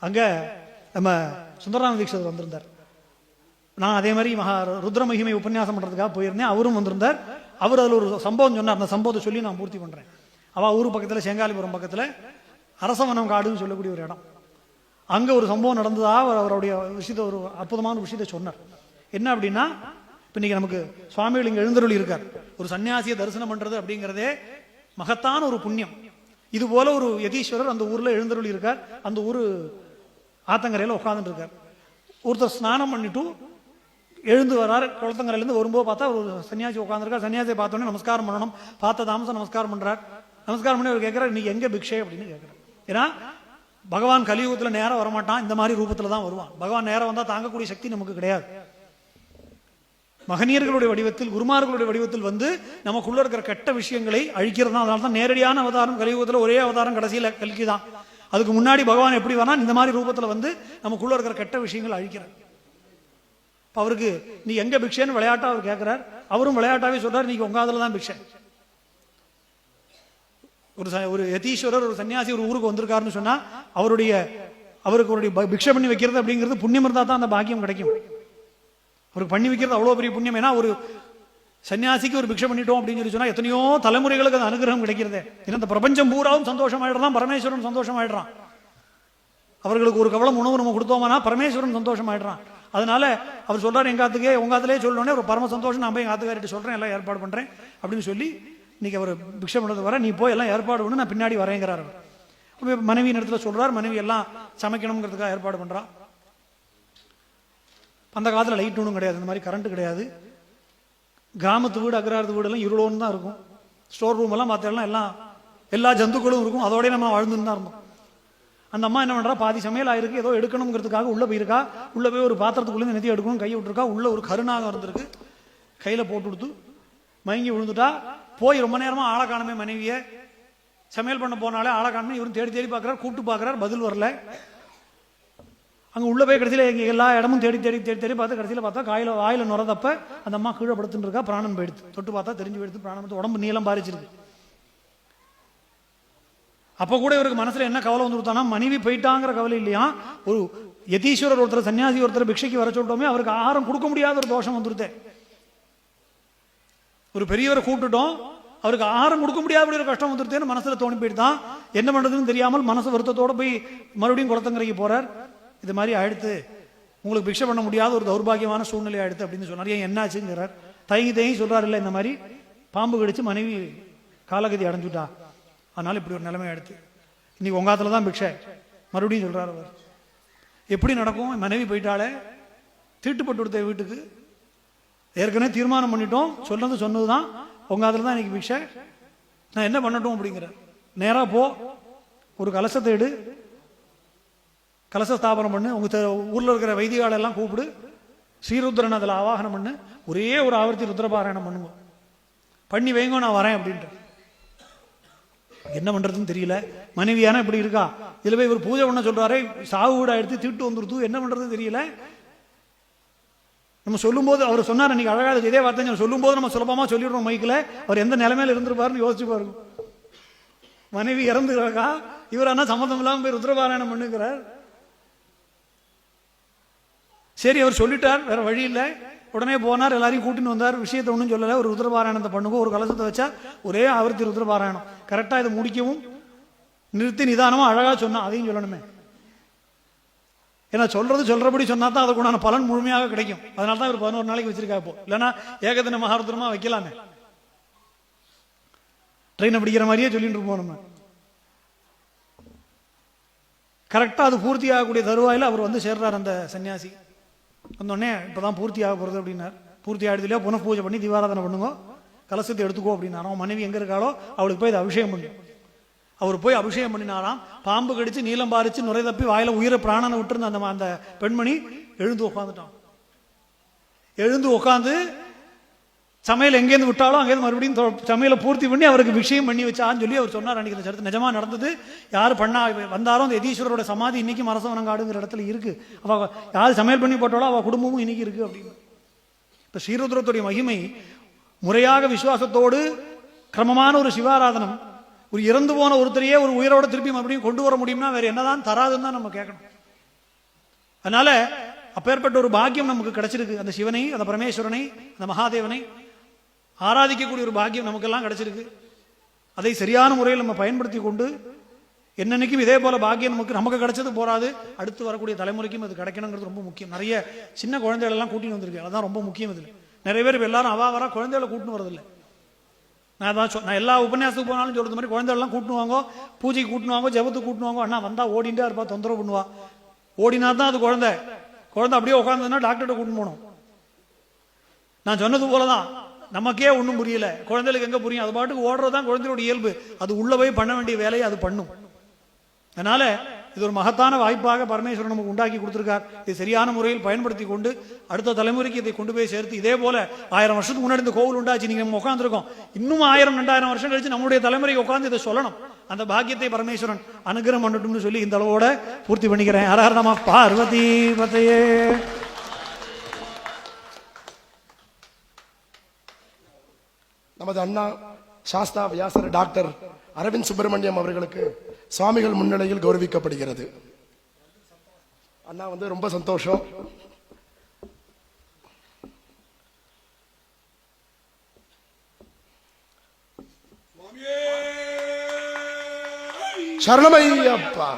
அங்கே நம்ம சுந்தரராம தீட்சிதர் வந்திருந்தார். நான் அதே மாதிரி ருத்ர மகிமை உபன்யாசம் பண்ணுறதுக்காக போயிருந்தேன். அவரும் வந்திருந்தார். அவர் அதில் ஒரு சம்பவம் சொன்னார். அந்த சம்பவத்தை சொல்லி நான் பூர்த்தி பண்ணுறேன். அவள் ஊர் பக்கத்தில் செங்காலிபுரம் பக்கத்தில் அரசவனம் காடுன்னு சொல்லக்கூடிய ஒரு இடம். அங்கே ஒரு சம்பவம் நடந்ததா அவருடைய விஷயத்தை, ஒரு அற்புதமான விஷயத்தை சொன்னார். என்ன அப்படின்னா, இப்போ இன்னைக்கு நமக்கு சுவாமிகள் இங்கே எழுந்தருளி இருக்கார். ஒரு சன்னியாசியை தரிசனம் பண்ணுறது அப்படிங்கிறதே மகத்தான ஒரு புண்ணியம். இது போல ஒரு யதீஸ்வரர் அந்த ஊரில் எழுந்தருளி இருக்கார். அந்த ஊர் ஆத்தங்கரையில் உட்காந்துட்டு இருக்கார். ஒருத்தர் ஸ்நானம் பண்ணிட்டு எழுந்து வரார். குளத்தங்கரையிலேருந்து வரும்போது பார்த்தா ஒரு சன்னியாசி உட்காந்துருக்கார். சன்னியாசியை பார்த்தோன்னே நமஸ்காரம் பண்ணணும். பார்த்த தாமசம் நமஸ்காரம் பண்ணுறார். நமஸ்காரம் பண்ணி அவர் கேட்குறார், இன்னைக்கு எங்கே பிக்ஷை அப்படின்னு கேட்குறார். ஏன்னா பகவான் கலியுகத்தில் நேரம் வரமாட்டான், இந்த மாதிரி ரூபத்தில் தான் வருவான். பகவான் நேரம் வந்தால் தாங்கக்கூடிய சக்தி நமக்கு கிடையாது. மகனியர்களுடைய வடிவத்தில், குருமார்களுடைய வடிவத்தில் வந்து நமக்குள்ள இருக்கிற கெட்ட விஷயங்களை அழிக்கிறது தான். அதனால தான் நேரடியான அவதாரம் கலியுகத்தில் ஒரே அவதாரம் கடைசியில் கல்கி தான். அதுக்கு முன்னாடி பகவான் எப்படி வரா, இந்த மாதிரி ரூபத்தில் வந்து நமக்குள்ள இருக்கிற கெட்ட விஷயங்கள் அழிக்கிறார். இப்போ அவருக்கு நீ எங்க பிக்ஷைன்னு விளையாட்டா அவர் கேட்கிறார். அவரும் விளையாட்டாவே சொல்றாரு, நீங்க உங்க அதுல தான் பிக்ஷை. ஒரு யதீஸ்வரர், ஒரு சன்னியாசி ஒரு ஊருக்கு வந்திருக்காருன்னு சொன்னா அவருக்கு ஒரு பிக்ஷை பண்ணி வைக்கிறது அப்படிங்கிறது புண்ணியம் இருந்தா தான் அந்த பாக்கியம் கிடைக்கும். அவருக்கு பண்ணி வைக்கிறது அவ்வளோ பெரிய புண்ணியம். ஏன்னா ஒரு சன்னியாசிக்கு ஒரு பிக்ஷை பண்ணிட்டோம் அப்படின்னு சொல்லி சொன்னா எத்தனையோ தலைமுறைகளுக்கு அந்த அனுகிரகம் கிடைக்கிறது. ஏன்னா இந்த பிரபஞ்சம் பூராவும் சந்தோஷமாயிடுறான், பரமேஸ்வரன் சந்தோஷமாயிடுறான். அவர்களுக்கு ஒரு கவலம் உணவு நம்ம கொடுத்தோம்னா பரமேஸ்வரன் சந்தோஷமாயிடுறான். அதனால அவர் சொல்றாரு, எங்காத்துக்கே உங்காத்திலே சொல்லணுன்னே ஒரு பரம சந்தோஷம், நான் போய் எங்கள் ஆத்துக்காரிட்டு சொல்றேன், எல்லாம் ஏற்பாடு பண்றேன் அப்படின்னு சொல்லி இன்னைக்கு அவர் பிக்ஷை பண்ணது வர, நீ போய் எல்லாம் ஏற்பாடு பண்ணு, நான் பின்னாடி வரேங்கிறார். மனைவி இடத்துல சொல்றார், மனைவி எல்லாம் சமைக்கணுங்கிறதுக்காக ஏற்பாடு பண்றான். அந்த காலத்தில் லைட் ஒன்றும் கிடையாது, இந்த மாதிரி கரண்ட் கிடையாது. கிராமத்து வீடு, அக்ராரத்து வீடு எல்லாம் இருளோன்னு தான் இருக்கும். ஸ்டோர் ரூம் எல்லாம் பார்த்தெல்லாம் எல்லா ஜந்துக்களும் இருக்கும். அதோடய நம்ம வாழ்ந்துன்னு தான் இருந்தோம். அந்த அம்மா என்ன பண்றா, பாதி சமையல் ஆயிருக்கு, ஏதோ எடுக்கணுங்கிறதுக்காக உள்ள போயிருக்கா. உள்ள போய் ஒரு பாத்திரத்துக்குள்ளே நெத்தி எடுக்கணும், கையை விட்டுருக்கா. உள்ள ஒரு கருநாகம் இருந்திருக்கு, கையில போட்டு கொடுத்து மயங்கி விழுந்துட்டா. போய் ரொம்ப நேரமா ஆளை காணமே, மனைவியை சமையல் பண்ண போனாலே ஆளை காணமே. இவரும் தேடி தேடி பார்க்குறாரு, கூப்பிட்டு பார்க்குறாரு, பதில் வரல. அங்கே உள்ள போய் கடைசியில் எல்லா இடமும் தேடி தேடி தேடி தேடி பார்த்து கடைசியில் பார்த்தா வாயில நுறதப்ப அந்த அம்மா கீழே படுத்துட்டு இருக்கா. பிராணம் போயிடுது. தொட்டு பார்த்தா தெரிஞ்சு போயிடுது, பிராணம் எடுத்து உடம்பு நீளம் பாரிச்சிருக்கு. அப்போ கூட இவருக்கு மனசுல என்ன கவலை வந்து கொடுத்தானா, மனைவி போயிட்டாங்கிற கவலை இல்லையா, ஒரு யதீஸ்வரர் ஒருத்தர், சன்னியாசி ஒருத்தர் பிக்ஷைக்கு வர சொல்லிட்டோமே, அவருக்கு ஆகாரம் கொடுக்க முடியாத ஒரு தோஷம் வந்துருது. ஒரு பெரியவரை கூப்பிட்டுட்டோம், அவருக்கு ஆகாரம் கொடுக்க முடியாத ஒரு கஷ்டம் வந்துருத்தேன்னு மனசுல தோணி போயிட்டுதான். என்ன பண்றதுன்னு தெரியாமல் மனசு வருத்தத்தோட போய் மறுபடியும் குளத்தங்கரைக்கு போறார். இது மாதிரி ஆயிடுத்து, உங்களுக்கு பிக்ஷை பண்ண முடியாத ஒரு தௌர்பாகியமான சூழ்நிலை ஆயிடுத்து அப்படின்னு சொன்னார். ஏன் என்னாச்சுங்கிறார். தயங்கி சொல்றாரு, இல்லை இந்த மாதிரி பாம்பு கடிச்சு மனைவி காலகதி அடைஞ்சுட்டா, அதனால இப்படி ஒரு நிலைமை எடுத்து இன்னைக்கு உங்காத்துல தான் பிக்ஷை. மறுபடியும் சொல்றாரு அவர். எப்படி நடக்கும், மனைவி போயிட்டாலே, தீட்டுப்பட்டு கொடுத்த வீட்டுக்கு ஏற்கனவே தீர்மானம் பண்ணிட்டோம், சொன்னதுதான் உங்காத்துல தான் இன்னைக்கு பிக்ஷை, நான் என்ன பண்ணட்டும் அப்படிங்கிற. நேரா போ, ஒரு கலசத்தை எடு, கலச ஸ்தாபனம் பண்ணு, உங்க ஊர்ல இருக்கிற வைதிகாலெல்லாம் கூப்பிடு, ஸ்ரீருத்ரன் அதில் ஆவாகனம் பண்ணு, ஒரே ஒரு ஆவர்த்தி ருத்ரபாராயணம் பண்ணுங்க, பண்ணி வைங்க, நான் வரேன் அப்படின்ட்டு. என்ன பண்றதுன்னு தெரியல. மனைவியான இப்படி இருக்கா, இதுல போய் ஒரு பூஜை பண்ண சொல்றாரு, சாவு வீடா எடுத்து தீட்டு வந்துருது, என்ன பண்றதுன்னு தெரியல. நம்ம சொல்லும் போது அவர் சொன்னார் அன்னைக்கு அழகா, இதே வார்த்தை சொல்லும் போது நம்ம சுலபமா சொல்லிடுறோம் மைக்கில். அவர் எந்த நிலைமையில இருந்திருப்பாருன்னு யோசிச்சு பாருங்க. மனைவி இறந்துருக்கா, இவர் ஆனா சம்மந்தம் இல்லாம போய் ருத்ரபாராயணம் பண்ணுகிறார். சரி அவர் சொல்லிட்டார், வேற வழி இல்லை. உடனே போனார், எல்லாரையும் கூட்டின்னு வந்தார். விஷயத்தை ஒன்றும் சொல்லலை, ஒரு ருத்ரபாராயணத்தை பண்ணுங்க, ஒரு கலசத்தை வச்சா ஒரே ஆவர்த்தி ருத்ரபாராயணம். கரெக்டாக இதை முடிக்கவும் நிறுத்தி நிதானமா அழகா சொன்னா, அதையும் சொல்லணுமே. ஏன்னா சொல்றபடி சொன்னா தான் அதுக்குண்டான பலன் முழுமையாக கிடைக்கும். அதனால தான் இவர் 11 நாளைக்கு வச்சிருக்கா. இப்போ இல்லைன்னா ஏகதின மகாருத்ரமா வைக்கலாமே, ட்ரெயினை பிடிக்கிற மாதிரியே சொல்லிட்டு இருப்போம் நம்ம. கரெக்டா அது பூர்த்தி ஆகக்கூடிய தருவாயில் அவர் வந்து சேர்றார். அந்த சன்னியாசி வந்தோடனே இப்பதான் பூர்த்தி ஆக போறது அப்படின்னார். பூர்த்தி ஆயிடுது இல்லையா, புன பூஜை பண்ணி தீபாராதனை பண்ணுங்க, கலசத்தை எடுத்துக்கோ அப்படின்னாரு. அவன் மனைவி எங்க இருக்காளோ அவளுக்கு போய் இதை அபிஷேகம் பண்ணு. அவர் போய் அபிஷேகம் பண்ணினாராம். பாம்பு கடிச்சு நீளம் பாரிச்சு நுரை தப்பி வாயில உயிரை பிராணனை விட்டுருந்த அந்த பெண்மணி எழுந்து உட்காந்துட்டான். எழுந்து உட்காந்து சமையல் எங்கேருந்து விட்டாலும் அங்கேருந்து மறுபடியும் சமையலை பூர்த்தி பண்ணி அவருக்கு விஷயம் பண்ணி வச்சான்னு சொல்லி அவர் சொன்னார். அன்னைக்கு இந்த நிஜமா நடந்தது. யாரு பண்ணா வந்தாலும் அந்த யதீஸ்வரரோட சமாதி இன்னைக்கு மரசவனங்காடுங்கிற இடத்துல இருக்கு. அவ யாரு சமையல் பண்ணி போட்டாலோ அவ குடும்பமும் இன்னைக்கு இருக்கு அப்படின்னு. இப்ப ஸ்ரீருத்ரத்துடைய மகிமை முறையாக விசுவாசத்தோடு கிரமமான ஒரு சிவாராதனம், ஒரு இறந்து போன ஒருத்தரையே ஒரு உயிரோட திருப்பி மறுபடியும் கொண்டு வர முடியும்னா வேற என்னதான் தராதுன்னு தான் நம்ம கேட்கணும். அதனால அப்பேற்பட்ட ஒரு பாக்கியம் நமக்கு கிடைச்சிருக்கு. அந்த சிவனை, அந்த பரமேஸ்வரனை, அந்த மகாதேவனை ஆராதிக்கக்கூடிய ஒரு பாக்கியம் நமக்கெல்லாம் கிடைச்சிருக்கு. அதை சரியான முறையில் நம்ம பயன்படுத்தி கொண்டு என்னன்னைக்கும் இதே போல பாக்கியம் நமக்கு கிடைச்சது போராது, அடுத்து வரக்கூடிய தலைமுறைக்கும் அது கிடைக்கணுங்கிறது ரொம்ப முக்கியம். நிறைய சின்ன குழந்தைகள் எல்லாம் கூட்டின்னு வந்திருக்கு, அதான் ரொம்ப முக்கியம். இதில் நிறைய பேர் எல்லாரும் அவா குழந்தைகளை கூட்டின்னு வரதில்லை. நான் எல்லா உபன்யாசத்துக்கு போனாலும் சொல்றது மாதிரி குழந்தைகள்லாம் கூட்டுவாங்க, பூஜைக்கு கூட்டுவாங்க, ஜபத்துக்கு கூட்டுவாங்க. அண்ணா வந்தா ஓடிண்டே இருப்பா, தொந்தரவு பண்ணுவா. ஓடினா தான் அது குழந்தை அப்படியே உட்காந்துன்னா டாக்டர்கிட்ட கூட்டின்னு போகணும். நான் சொன்னது போலதான், நமக்கே ஒன்றும் புரியல, குழந்தைகளுக்கு எங்க புரியும்? அது பாட்டுக்கு ஓடுறதுதான் குழந்தையோட இயல்பு. அது உள்ள போய் பண்ண வேண்டிய வேலையை அது பண்ணும். அதனால இது ஒரு மகத்தான வாய்ப்பாக பரமேஸ்வரன் நமக்கு உண்டாக்கி கொடுத்திருக்கார். இதை சரியான முறையில் பயன்படுத்தி கொண்டு அடுத்த தலைமுறைக்கு இதை கொண்டு போய் சேர்த்து, இதே போல 1000 வருஷத்துக்கு முன்னாடி இந்த கோவில் உண்டாச்சு, நீங்க நம்ம உட்காந்துருக்கோம். இன்னும் 1000-2000 வருஷம் கழிச்சு நம்முடைய தலைமுறைக்கு உட்காந்து இதை சொல்லணும். அந்த பாக்கியத்தை பரமேஸ்வரன் அனுகிரகம் பண்ணட்டும்னு சொல்லி இந்த அளவோட பூர்த்தி பண்ணிக்கிறேன். ஹர ஹர நம பார்வதி பதையே. நமது அண்ணா சாஸ்தா வியாசர் டாக்டர் அரவிந்த் சுப்பிரமணியம் அவர்களுக்கு சுவாமிகள் முன்னிலையில் கௌரவிக்கப்படுகிறது. அண்ணா ரொம்ப சந்தோஷம். சரணமையப்பா.